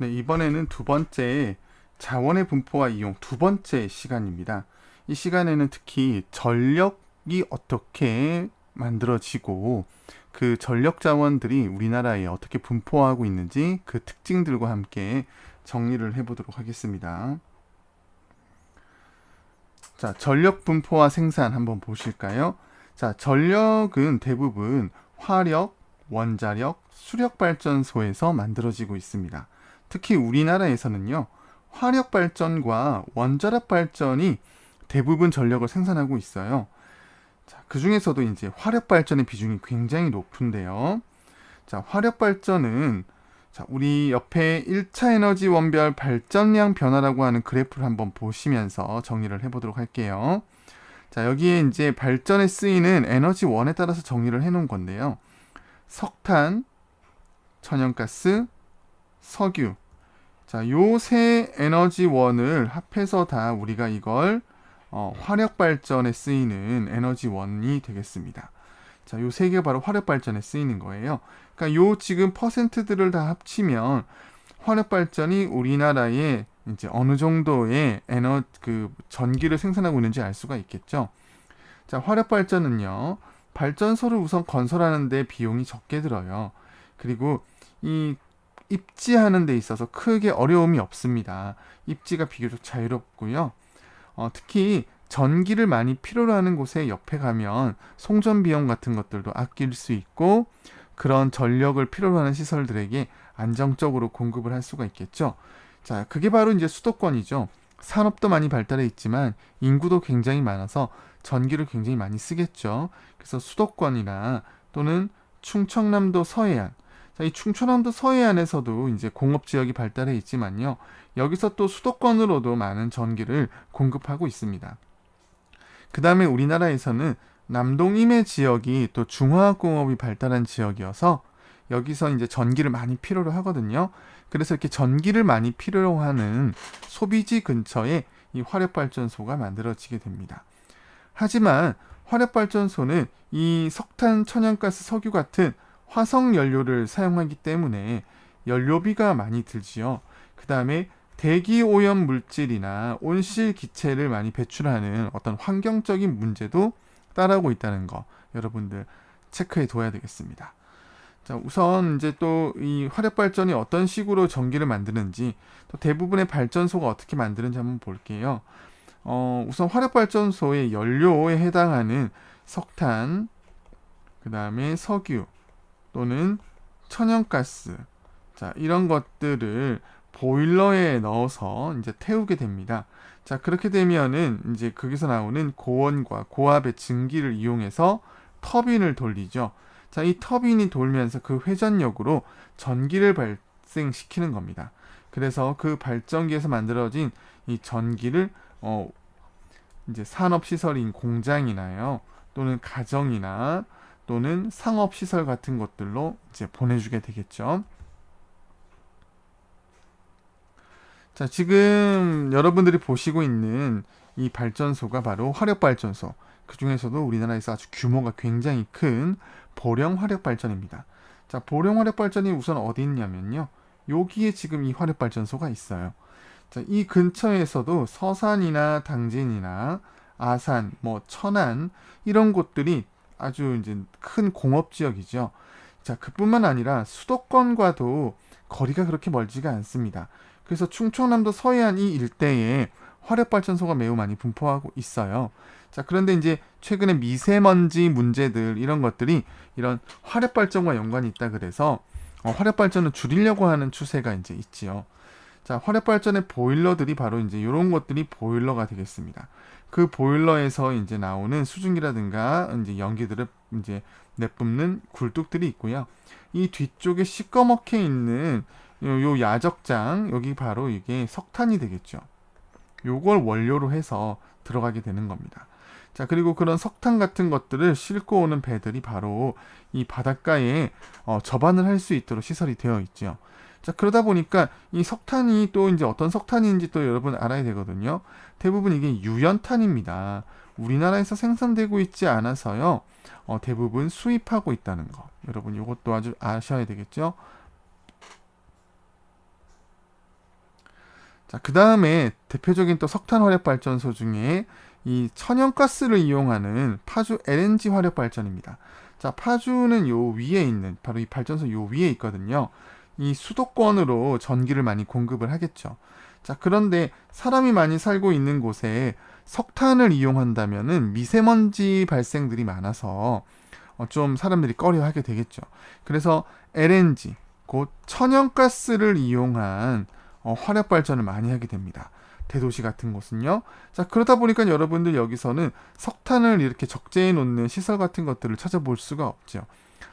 네, 이번에는 두 번째 자원의 분포와 이용 두 번째 시간입니다. 이 시간에는 특히 전력이 어떻게 만들어지고 그 전력 자원들이 우리나라에 어떻게 분포하고 있는지 그 특징들과 함께 정리를 해보도록 하겠습니다. 자, 전력 분포와 생산 한번 보실까요? 자, 전력은 대부분 화력, 원자력, 수력 발전소에서 만들어지고 있습니다. 특히 우리나라에서는요, 화력 발전과 원자력 발전이 대부분 전력을 생산하고 있어요. 자, 그 중에서도 이제 화력 발전의 비중이 굉장히 높은데요. 자, 화력 발전은 자, 우리 옆에 1차 에너지 원별 발전량 변화라고 하는 그래프를 한번 보시면서 정리를 해보도록 할게요. 자, 여기에 이제 발전에 쓰이는 에너지원에 따라서 정리를 해놓은 건데요. 석탄, 천연가스, 석유. 자, 요 세 에너지원을 합해서 다 우리가 이걸 화력 발전에 쓰이는 에너지원이 되겠습니다. 자, 요 세 개가 바로 화력 발전에 쓰이는 거예요. 그러니까 요 지금 퍼센트들을 다 합치면 화력 발전이 우리나라에 이제 어느 정도의 전기를 생산하고 있는지 알 수가 있겠죠. 자, 화력 발전은요. 발전소를 우선 건설하는 데 비용이 적게 들어요. 그리고 이 입지하는 데 있어서 크게 어려움이 없습니다. 입지가 비교적 자유롭고요. 특히 전기를 많이 필요로 하는 곳에 옆에 가면 송전 비용 같은 것들도 아낄 수 있고 그런 전력을 필요로 하는 시설들에게 안정적으로 공급을 할 수가 있겠죠. 자, 그게 바로 이제 수도권이죠. 산업도 많이 발달해 있지만 인구도 굉장히 많아서 전기를 굉장히 많이 쓰겠죠. 그래서 수도권이나 또는 충청남도 서해안, 자, 이 충청남도 서해안에서도 이제 공업 지역이 발달해 있지만요. 여기서 또 수도권으로도 많은 전기를 공급하고 있습니다. 그 다음에 우리나라에서는 남동 임해 지역이 또 중화학공업이 발달한 지역이어서 여기서 이제 전기를 많이 필요로 하거든요. 그래서 이렇게 전기를 많이 필요로 하는 소비지 근처에 이 화력발전소가 만들어지게 됩니다. 하지만 화력발전소는 이 석탄, 천연가스, 석유 같은 화석 연료를 사용하기 때문에 연료비가 많이 들지요. 그 다음에 대기 오염 물질이나 온실 기체를 많이 배출하는 어떤 환경적인 문제도 따라오고 있다는 거 여러분들 체크해 둬야 되겠습니다. 자, 우선 이제 또 이 화력 발전이 어떤 식으로 전기를 만드는지 또 대부분의 발전소가 어떻게 만드는지 한번 볼게요. 우선 화력 발전소의 연료에 해당하는 석탄, 그 다음에 석유 또는 천연가스, 자, 이런 것들을 보일러에 넣어서 이제 태우게 됩니다. 자, 그렇게 되면은 이제 거기서 나오는 고온과 고압의 증기를 이용해서 터빈을 돌리죠. 자, 이 터빈이 돌면서 그 회전력으로 전기를 발생시키는 겁니다. 그래서 그 발전기에서 만들어진 이 전기를 이제 산업시설인 공장이나요, 또는 가정이나 또는 상업시설 같은 것들로 이제 보내주게 되겠죠. 자, 지금 여러분들이 보시고 있는 이 발전소가 바로 화력발전소. 그 중에서도 우리나라에서 아주 규모가 굉장히 큰 보령 화력발전입니다. 자, 보령 화력발전이 우선 어디 있냐면요. 여기에 지금 이 화력발전소가 있어요. 자, 이 근처에서도 서산이나 당진이나 아산, 뭐 천안 이런 곳들이 아주 이제 큰 공업 지역이죠. 자, 그뿐만 아니라 수도권과도 거리가 그렇게 멀지가 않습니다. 그래서 충청남도 서해안 이 일대에 화력발전소가 매우 많이 분포하고 있어요. 자, 그런데 이제 최근에 미세먼지 문제들 이런 것들이 이런 화력발전과 연관이 있다 그래서 화력발전을 줄이려고 하는 추세가 이제 있지요. 자, 화력발전의 보일러들이 바로 이제 이런 것들이 보일러가 되겠습니다. 그 보일러에서 이제 나오는 수증기라든가 이제 연기들을 이제 내뿜는 굴뚝들이 있고요. 이 뒤쪽에 시꺼멓게 있는 요 야적장, 여기 바로 이게 석탄이 되겠죠. 요걸 원료로 해서 들어가게 되는 겁니다. 자, 그리고 그런 석탄 같은 것들을 싣고 오는 배들이 바로 이 바닷가에 접안을 할 수 있도록 시설이 되어 있죠. 자, 그러다 보니까 이 석탄이 또 이제 어떤 석탄인지 또 여러분 알아야 되거든요. 대부분 이게 유연탄입니다. 우리나라에서 생산되고 있지 않아서요. 대부분 수입하고 있다는 거. 여러분 이것도 아주 아셔야 되겠죠. 자, 그 다음에 대표적인 또 석탄 화력 발전소 중에 이 천연가스를 이용하는 파주 LNG 화력 발전입니다. 자, 파주는 요 위에 있는 바로 이 발전소 요 위에 있거든요. 이 수도권으로 전기를 많이 공급을 하겠죠. 자, 그런데 사람이 많이 살고 있는 곳에 석탄을 이용한다면은 미세먼지 발생들이 많아서 좀 사람들이 꺼려하게 되겠죠. 그래서 LNG, 곧 천연가스를 이용한 화력 발전을 많이 하게 됩니다. 대도시 같은 곳은요. 자, 그러다 보니까 여러분들 여기서는 석탄을 이렇게 적재해 놓는 시설 같은 것들을 찾아볼 수가 없죠.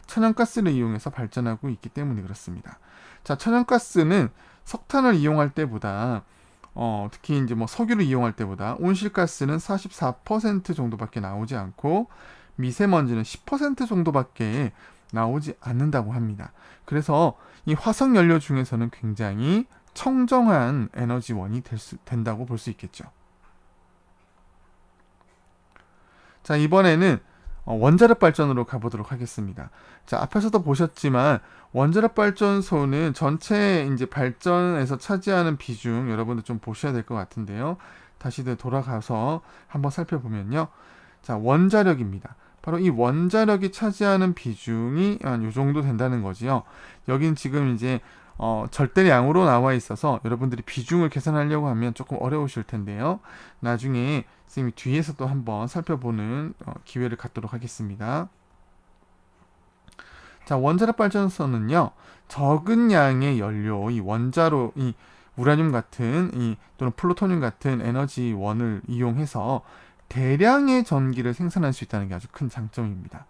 천연가스를 이용해서 발전하고 있기 때문에 그렇습니다. 자, 천연가스는 석탄을 이용할 때보다 특히 이제 뭐 석유를 이용할 때보다 온실가스는 44% 정도밖에 나오지 않고 미세먼지는 10% 정도밖에 나오지 않는다고 합니다. 그래서 이 화석 연료 중에서는 굉장히 청정한 에너지원이 된다고 볼 수 있겠죠. 자, 이번에는 원자력 발전으로 가보도록 하겠습니다. 자, 앞에서도 보셨지만 원자력 발전소는 전체 이제 발전에서 차지하는 비중 여러분들 좀 보셔야 될 것 같은데요. 다시 돌아가서 한번 살펴보면요. 자, 원자력입니다. 바로 이 원자력이 차지하는 비중이 한 요 정도 된다는 거지요. 여긴 지금 이제 절대량으로 나와 있어서 여러분들이 비중을 계산하려고 하면 조금 어려우실 텐데요. 나중에 선생님이 뒤에서 또 한번 살펴보는 기회를 갖도록 하겠습니다. 자, 원자력 발전소는요, 적은 양의 연료, 이 원자로, 이 우라늄 같은, 또는 플루토늄 같은 에너지원을 이용해서 대량의 전기를 생산할 수 있다는 게 아주 큰 장점입니다.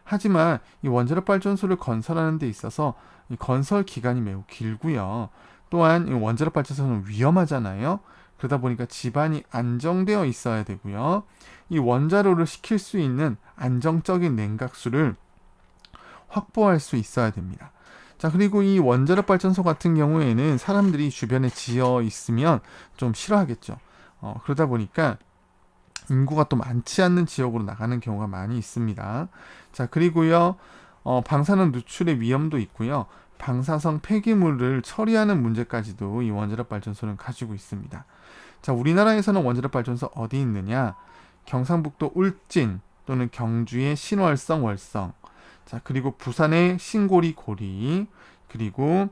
하지만 이 원자력 발전소를 건설하는 데 있어서 이 건설 기간이 매우 길고요. 또한 이 원자력 발전소는 위험하잖아요. 그러다 보니까 집안이 안정되어 있어야 되고요. 이 원자로를 식힐 수 있는 안정적인 냉각수를 확보할 수 있어야 됩니다. 자, 그리고 이 원자력 발전소 같은 경우에는 사람들이 주변에 지어 있으면 좀 싫어하겠죠. 그러다 보니까 인구가 또 많지 않는 지역으로 나가는 경우가 많이 있습니다. 자, 그리고요, 방사능 누출의 위험도 있고요. 방사성 폐기물을 처리하는 문제까지도 이 원자력 발전소는 가지고 있습니다. 자, 우리나라에서는 원자력 발전소 어디 있느냐? 경상북도 울진 또는 경주의 신월성 월성, 자, 그리고 부산의 신고리 고리, 그리고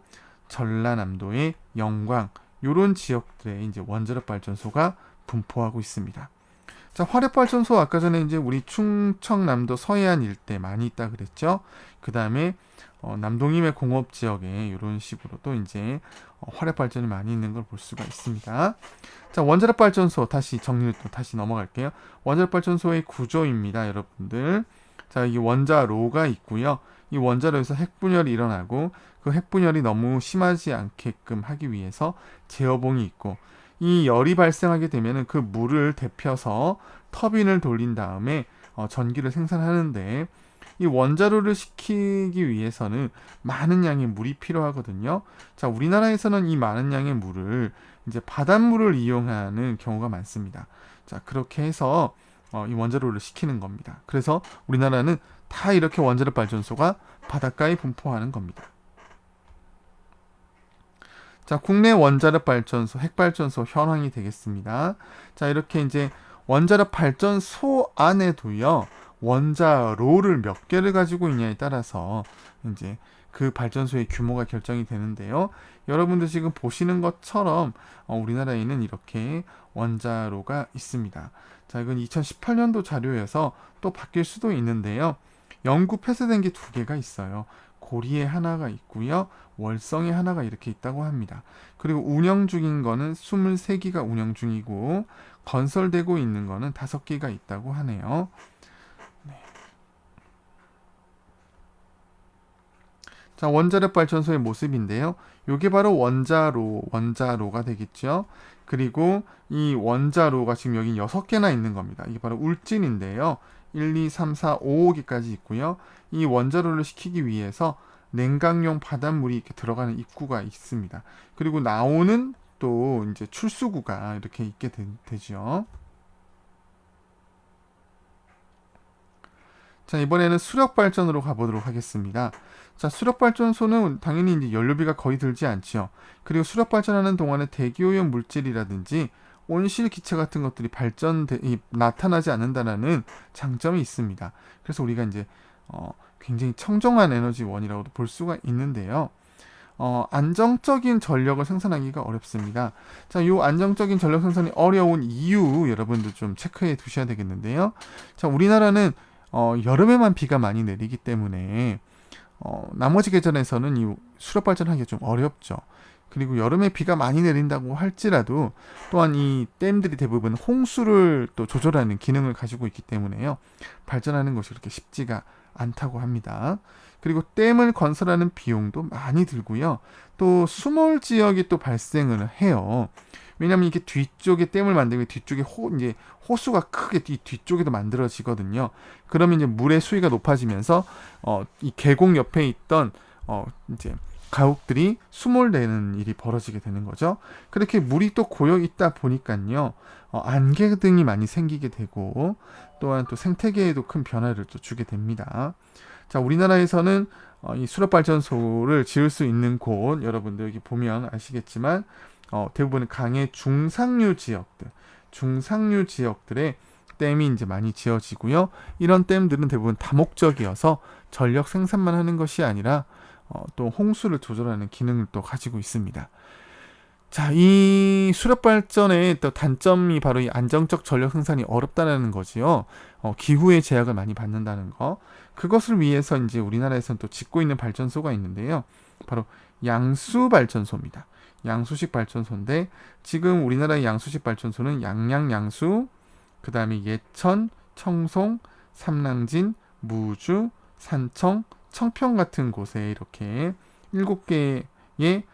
전라남도의 영광, 요런 지역들에 이제 원자력 발전소가 분포하고 있습니다. 자, 화력발전소 아까 전에 이제 우리 충청남도 서해안 일대 많이 있다 그랬죠. 그 다음에 남동임의 공업 지역에 이런 식으로 또 이제 화력발전이 많이 있는 걸 볼 수가 있습니다. 자, 원자력발전소 다시 정리를 또 다시 넘어갈게요. 원자력발전소의 구조입니다, 여러분들. 자, 이 원자로가 있고요. 이 원자로에서 핵분열이 일어나고 그 핵분열이 너무 심하지 않게끔 하기 위해서 제어봉이 있고, 이 열이 발생하게 되면 그 물을 데펴서 터빈을 돌린 다음에 전기를 생산하는데, 이 원자로를 식히기 위해서는 많은 양의 물이 필요하거든요. 자, 우리나라에서는 이 많은 양의 물을 이제 바닷물을 이용하는 경우가 많습니다. 자, 그렇게 해서 이 원자로를 식히는 겁니다. 그래서 우리나라는 다 이렇게 원자력 발전소가 바닷가에 분포하는 겁니다. 자, 국내 원자력 발전소, 핵발전소 현황이 되겠습니다. 자, 이렇게 이제 원자력 발전소 안에도요, 원자로를 몇 개를 가지고 있냐에 따라서 이제 그 발전소의 규모가 결정이 되는데요. 여러분들 지금 보시는 것처럼 우리나라에는 이렇게 원자로가 있습니다. 자, 이건 2018년도 자료여서 또 바뀔 수도 있는데요. 영구 폐쇄된 게 두 개가 있어요. 고리에 하나가 있고요. 월성에 하나가 이렇게 있다고 합니다. 그리고 운영 중인 거는 23기가 운영 중이고 건설되고 있는 거는 5기가 있다고 하네요. 네. 자, 원자력 발전소의 모습인데요. 이게 바로 원자로가 되겠죠. 그리고 이 원자로가 지금 여기 6개나 있는 겁니다. 이게 바로 울진인데요. 1, 2, 3, 4, 5기까지 있고요. 이 원자로를 식히기 위해서 냉각용 바닷물이 이렇게 들어가는 입구가 있습니다. 그리고 나오는 또 이제 출수구가 이렇게 있게 되죠. 자, 이번에는 수력 발전으로 가보도록 하겠습니다. 자, 수력 발전소는 당연히 이제 연료비가 거의 들지 않지요. 그리고 수력 발전하는 동안에 대기오염 물질이라든지 온실 기체 같은 것들이 나타나지 않는다는 장점이 있습니다. 그래서 우리가 이제 굉장히 청정한 에너지원이라고도 볼 수가 있는데요. 안정적인 전력을 생산하기가 어렵습니다. 자, 요 안정적인 전력 생산이 어려운 이유 여러분들 좀 체크해 두셔야 되겠는데요. 자, 우리나라는 여름에만 비가 많이 내리기 때문에 나머지 계절에서는 이 수력 발전하기가 좀 어렵죠. 그리고 여름에 비가 많이 내린다고 할지라도 또한 이 댐들이 대부분 홍수를 또 조절하는 기능을 가지고 있기 때문에요. 발전하는 것이 그렇게 쉽지가 않다고 합니다. 그리고 댐을 건설하는 비용도 많이 들고요. 또 수몰 지역이 또 발생을 해요. 왜냐하면 이게 뒤쪽에 댐을 만들면 뒤쪽에 이제 호수가 크게 뒤쪽에도 만들어지거든요. 그러면 이제 물의 수위가 높아지면서 이 계곡 옆에 있던 이제 가옥들이 수몰되는 일이 벌어지게 되는 거죠. 그렇게 물이 또 고여 있다 보니까요, 안개 등이 많이 생기게 되고 또한 또 생태계에도 큰 변화를 또 주게 됩니다. 자, 우리나라에서는 이 수력발전소를 지을 수 있는 곳 여러분들 여기 보면 아시겠지만 대부분 강의 중상류 지역들에 댐이 이제 많이 지어지고요. 이런 댐들은 대부분 다목적이어서 전력 생산만 하는 것이 아니라 또 홍수를 조절하는 기능을 또 가지고 있습니다. 자, 이 수력발전의 또 단점이 바로 이 안정적 전력 생산이 어렵다는 거지요. 기후의 제약을 많이 받는다는 거. 그것을 위해서 이제 우리나라에서는 또 짓고 있는 발전소가 있는데요. 바로 양수 발전소입니다. 양수식 발전소인데 지금 우리나라의 양수식 발전소는 양양 양수, 그 다음에 예천, 청송, 삼랑진, 무주, 산청, 청평 같은 곳에 이렇게 7개의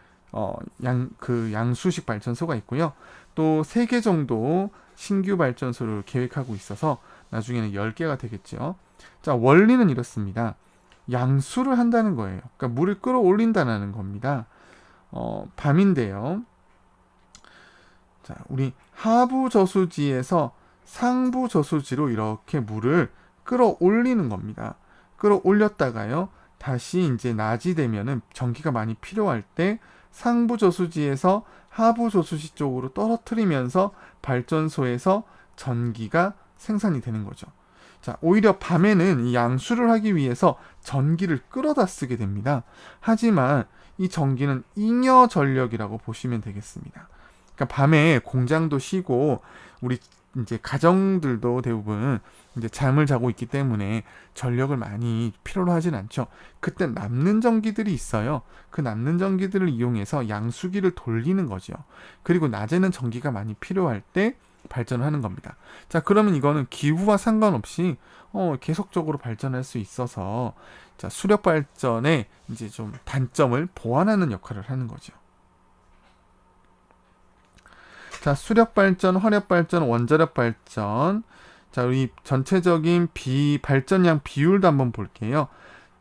양수식 발전소가 있고요. 또 3개 정도 신규 발전소를 계획하고 있어서 나중에는 10개가 되겠죠. 자, 원리는 이렇습니다. 양수를 한다는 거예요. 그러니까 물을 끌어올린다는 겁니다. 밤인데요. 자, 우리 하부 저수지에서 상부 저수지로 이렇게 물을 끌어올리는 겁니다. 끌어올렸다가요, 다시 이제 낮이 되면은 전기가 많이 필요할 때 상부 저수지에서 하부 저수지 쪽으로 떨어뜨리면서 발전소에서 전기가 생산이 되는 거죠. 자, 오히려 밤에는 이 양수를 하기 위해서 전기를 끌어다 쓰게 됩니다. 하지만 이 전기는 잉여 전력이라고 보시면 되겠습니다. 그러니까 밤에 공장도 쉬고 우리 이제 가정들도 대부분 이제 잠을 자고 있기 때문에 전력을 많이 필요로 하진 않죠. 그때 남는 전기들이 있어요. 그 남는 전기들을 이용해서 양수기를 돌리는 거죠. 그리고 낮에는 전기가 많이 필요할 때 발전을 하는 겁니다. 자, 그러면 이거는 기후와 상관없이 계속적으로 발전할 수 있어서 자, 수력 발전의 이제 좀 단점을 보완하는 역할을 하는 거죠. 자, 수력 발전, 화력 발전, 원자력 발전. 자, 우리 전체적인 발전량 비율도 한번 볼게요.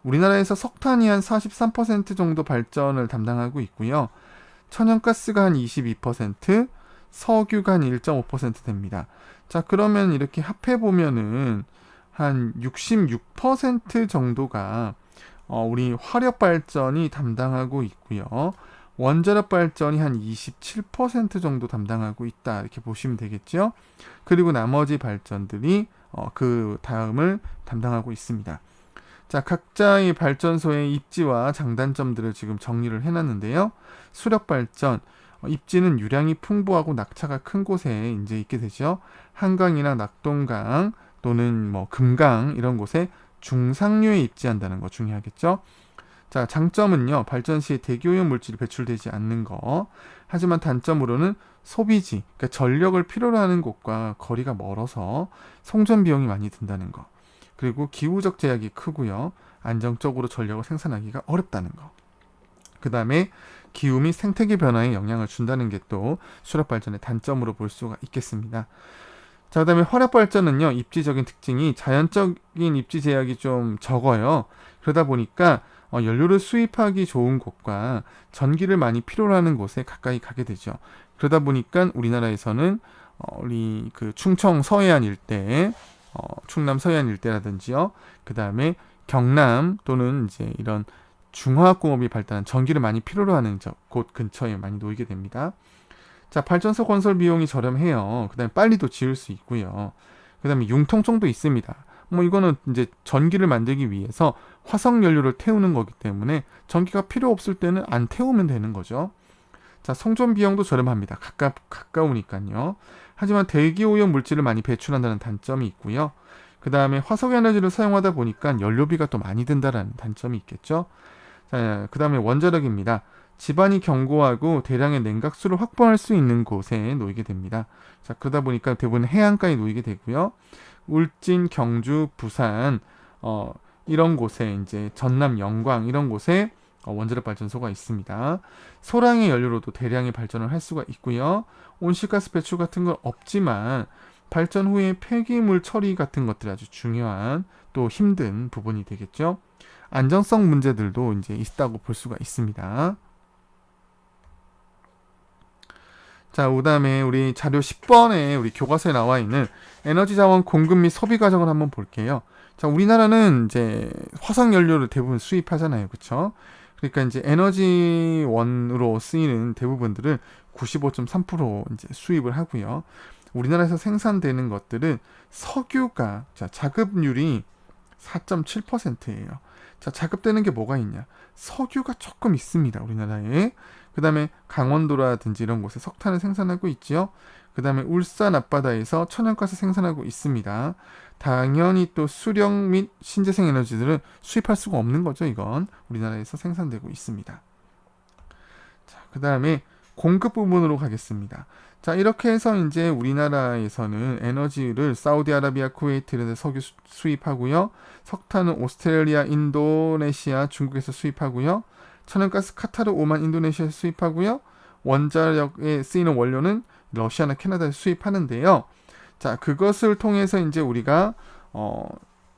우리나라에서 석탄이 한 43% 정도 발전을 담당하고 있고요. 천연가스가 한 22%, 석유가 한 1.5% 됩니다. 자, 그러면 이렇게 합해 보면은 한 66% 정도가 우리 화력 발전이 담당하고 있고요. 원자력 발전이 한 27% 정도 담당하고 있다, 이렇게 보시면 되겠죠. 그리고 나머지 발전들이 그 다음을 담당하고 있습니다. 자, 각자의 발전소의 입지와 장단점들을 지금 정리를 해놨는데요. 수력 발전, 입지는 유량이 풍부하고 낙차가 큰 곳에 이제 있게 되죠. 한강이나 낙동강 또는 뭐 금강 이런 곳에 중상류에 입지한다는 거 중요하겠죠. 자, 장점은요, 발전 시에 대기오염 물질이 배출되지 않는 거. 하지만 단점으로는 소비지, 그러니까 전력을 필요로 하는 곳과 거리가 멀어서 송전 비용이 많이 든다는 거. 그리고 기후적 제약이 크고요. 안정적으로 전력을 생산하기가 어렵다는 거. 그 다음에 기후 및 생태계 변화에 영향을 준다는 게 또 수력 발전의 단점으로 볼 수가 있겠습니다. 자, 그 다음에 화력 발전은요, 입지적인 특징이 자연적인 입지 제약이 좀 적어요. 그러다 보니까 연료를 수입하기 좋은 곳과 전기를 많이 필요로 하는 곳에 가까이 가게 되죠. 그러다 보니까 우리나라에서는 우리 그 충청 서해안 일대 충남 서해안 일대라든지요. 그 다음에 경남 또는 이제 이런 중화학공업이 발달한 전기를 많이 필요로 하는 곳 근처에 많이 놓이게 됩니다. 자, 발전소 건설 비용이 저렴해요. 그 다음에 빨리도 지을 수 있고요. 그 다음에 융통성도 있습니다. 뭐 이거는 이제 전기를 만들기 위해서 화석 연료를 태우는 거기 때문에 전기가 필요 없을 때는 안 태우면 되는 거죠. 자, 성존 비용도 저렴합니다. 가까우니까요. 하지만 대기 오염 물질을 많이 배출한다는 단점이 있고요. 그 다음에 화석 에너지를 사용하다 보니까 연료비가 또 많이 든다라는 단점이 있겠죠. 자, 그 다음에 원자력입니다. 집안이 견고하고 대량의 냉각수를 확보할 수 있는 곳에 놓이게 됩니다. 자, 그러다 보니까 대부분 해안가에 놓이게 되고요. 울진, 경주, 부산, 이런 곳에 이제 전남, 영광 이런 곳에 원자력 발전소가 있습니다. 소량의 연료로도 대량의 발전을 할 수가 있고요. 온실가스 배출 같은 건 없지만 발전 후에 폐기물 처리 같은 것들이 아주 중요한 또 힘든 부분이 되겠죠. 안전성 문제들도 이제 있다고 볼 수가 있습니다. 자, 그다음에 우리 자료 10번에 우리 교과서에 나와 있는 에너지 자원 공급 및 소비 과정을 한번 볼게요. 자, 우리나라는 이제 화석 연료를 대부분 수입하잖아요. 그렇죠? 그러니까 이제 에너지원으로 쓰이는 대부분들은 95.3% 이제 수입을 하고요. 우리나라에서 생산되는 것들은 석유가 자, 자급률이 4.7%예요. 자, 자급되는 게 뭐가 있냐? 석유가 조금 있습니다. 우리나라에. 그 다음에 강원도라든지 이런 곳에 석탄을 생산하고 있지요. 그 다음에 울산 앞바다에서 천연가스 생산하고 있습니다. 당연히 또 수력 및 신재생 에너지들은 수입할 수가 없는 거죠. 이건 우리나라에서 생산되고 있습니다. 자, 그 다음에 공급 부분으로 가겠습니다. 자, 이렇게 해서 이제 우리나라에서는 에너지를 사우디아라비아, 쿠웨이트에서 석유 수입하고요. 석탄은 오스트레일리아, 인도네시아, 중국에서 수입하고요. 천연가스 카타르, 오만, 인도네시아에서 수입하고요. 원자력에 쓰이는 원료는 러시아나 캐나다에서 수입하는데요. 자, 그것을 통해서 이제 우리가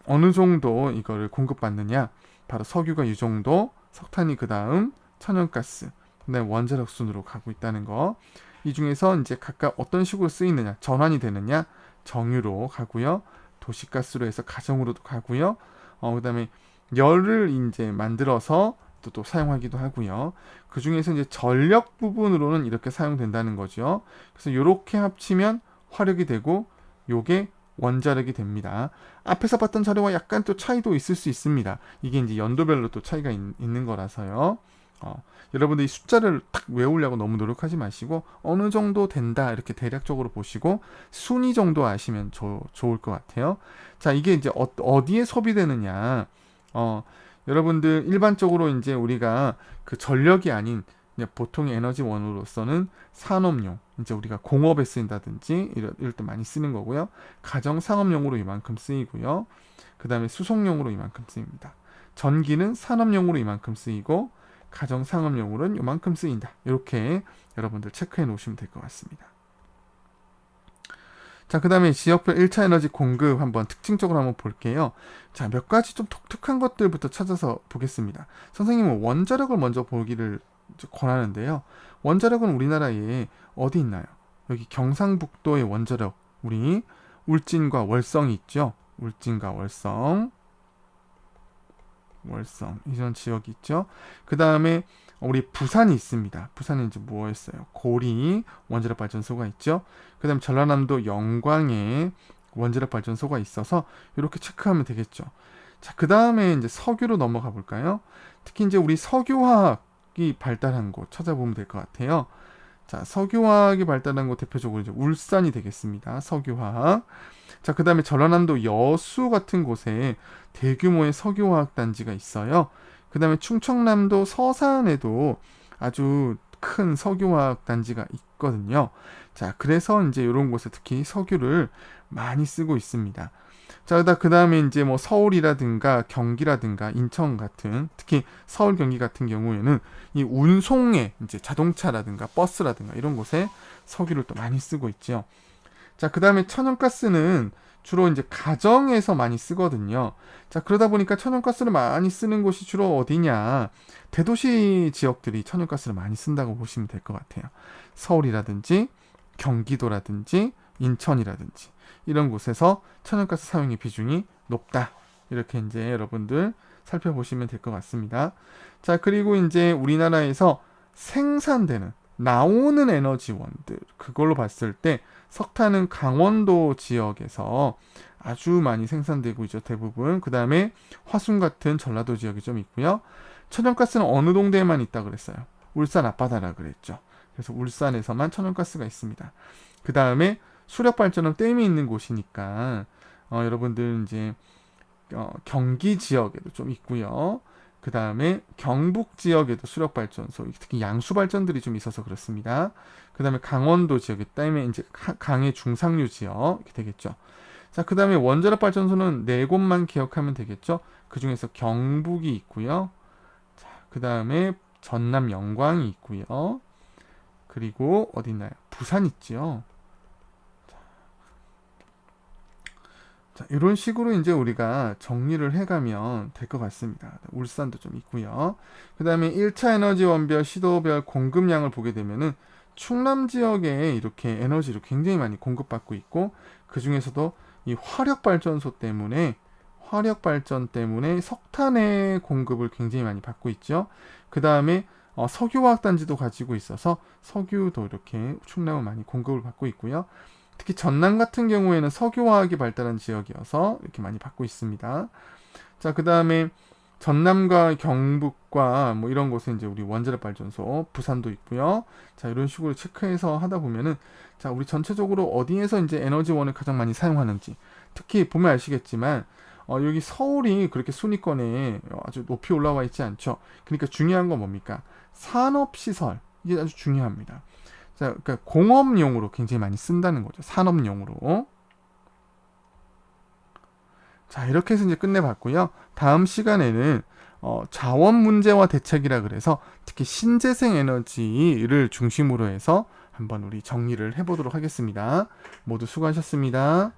어느 정도 이거를 공급받느냐? 바로 석유가 이 정도, 석탄이 그 다음, 천연가스, 그다음에 원자력 순으로 가고 있다는 거. 이 중에서 이제 각각 어떤 식으로 쓰이느냐, 전환이 되느냐, 정유로 가고요. 도시가스로 해서 가정으로도 가고요. 그다음에 열을 이제 만들어서 또 사용하기도 하고요. 그 중에서 이제 전력 부분으로는 이렇게 사용된다는 거죠. 그래서 이렇게 합치면 화력이 되고 요게 원자력이 됩니다. 앞에서 봤던 자료와 약간 또 차이도 있을 수 있습니다. 이게 이제 연도별로 또 차이가 있는 거라서요. 여러분들이 숫자를 딱 외우려고 너무 노력하지 마시고 어느 정도 된다 이렇게 대략적으로 보시고 순위 정도 아시면 좋을 것 같아요. 자, 이게 이제 어디에 소비되느냐? 여러분들 일반적으로 이제 우리가 그 전력이 아닌 그냥 보통의 에너지원으로서는 산업용, 이제 우리가 공업에 쓰인다든지 이럴 때 많이 쓰는 거고요. 가정 상업용으로 이만큼 쓰이고요. 그 다음에 수송용으로 이만큼 쓰입니다. 전기는 산업용으로 이만큼 쓰이고 가정 상업용으로는 이만큼 쓰인다. 이렇게 여러분들 체크해 놓으시면 될 것 같습니다. 자, 그 다음에 지역별 1차 에너지 공급 한번 특징적으로 한번 볼게요. 자, 몇 가지 좀 독특한 것들부터 찾아서 보겠습니다. 선생님은 원자력을 먼저 보기를 권하는데요. 원자력은 우리나라에 어디 있나요? 여기 경상북도의 원자력, 우리 울진과 월성이 있죠. 울진과 월성 이런 지역이 있죠. 그 다음에 우리 부산이 있습니다. 부산에 이제 뭐였어요? 고리 원자력 발전소가 있죠. 그 다음에 전라남도 영광에 원자력 발전소가 있어서 이렇게 체크하면 되겠죠. 자, 그 다음에 이제 석유로 넘어가 볼까요? 특히 이제 우리 석유화학이 발달한 곳 찾아보면 될 것 같아요. 자, 석유화학이 발달한 곳 대표적으로 이제 울산이 되겠습니다. 석유화학. 자, 그 다음에 전라남도 여수 같은 곳에 대규모의 석유화학 단지가 있어요. 그 다음에 충청남도 서산에도 아주 큰 석유화학 단지가 있거든요. 자, 그래서 이제 이런 곳에 특히 석유를 많이 쓰고 있습니다. 자, 그 다음에 이제 뭐 서울이라든가 경기라든가 인천 같은, 특히 서울, 경기 같은 경우에는 이 운송에 이제 자동차라든가 버스라든가 이런 곳에 석유를 또 많이 쓰고 있죠. 자, 그 다음에 천연가스는 주로 이제 가정에서 많이 쓰거든요. 자, 그러다 보니까 천연가스를 많이 쓰는 곳이 주로 어디냐? 대도시 지역들이 천연가스를 많이 쓴다고 보시면 될 것 같아요. 서울이라든지 경기도라든지 인천이라든지 이런 곳에서 천연가스 사용의 비중이 높다. 이렇게 이제 여러분들 살펴보시면 될 것 같습니다. 자, 그리고 이제 우리나라에서 생산되는 나오는 에너지원들 그걸로 봤을 때 석탄은 강원도 지역에서 아주 많이 생산되고 있죠. 대부분. 그 다음에 화순 같은 전라도 지역이 좀 있고요. 천연가스는 어느 동네에만 있다 그랬어요. 울산 앞바다라 그랬죠. 그래서 울산에서만 천연가스가 있습니다. 그 다음에 수력발전은 댐이 있는 곳이니까 여러분들 이제 경기 지역에도 좀 있고요. 그 다음에 경북 지역에도 수력발전소, 특히 양수발전들이 좀 있어서 그렇습니다. 그 다음에 강원도 지역에 댐에 이제 강의 중상류 지역 이렇게 되겠죠. 자, 그 다음에 원자력 발전소는 4곳만 기억하면 되겠죠. 그 중에서 경북이 있고요. 자, 그 다음에 전남 영광이 있고요. 그리고 어디 있나요? 부산 있지요. 자, 이런 식으로 이제 우리가 정리를 해가면 될 것 같습니다. 울산도 좀 있고요. 그 다음에 1차 에너지 원별 시도별 공급량을 보게 되면은 충남 지역에 이렇게 에너지를 굉장히 많이 공급받고 있고, 그 중에서도 이 화력발전 때문에 석탄의 공급을 굉장히 많이 받고 있죠. 그 다음에 석유화학단지도 가지고 있어서 석유도 이렇게 충남은 많이 공급을 받고 있고요. 특히 전남 같은 경우에는 석유화학이 발달한 지역이어서 이렇게 많이 받고 있습니다. 자, 그 다음에 전남과 경북과 뭐 이런 곳에 이제 우리 원자력 발전소, 부산도 있고요. 자, 이런 식으로 체크해서 하다 보면은, 자, 우리 전체적으로 어디에서 이제 에너지원을 가장 많이 사용하는지, 특히 보면 아시겠지만, 여기 서울이 그렇게 순위권에 아주 높이 올라와 있지 않죠. 그러니까 중요한 건 뭡니까? 산업시설. 이게 아주 중요합니다. 자, 그러니까 공업용으로 굉장히 많이 쓴다는 거죠. 산업용으로. 자, 이렇게 해서 이제 끝내봤고요. 다음 시간에는 자원 문제와 대책이라 그래서 특히 신재생 에너지를 중심으로 해서 한번 우리 정리를 해보도록 하겠습니다. 모두 수고하셨습니다.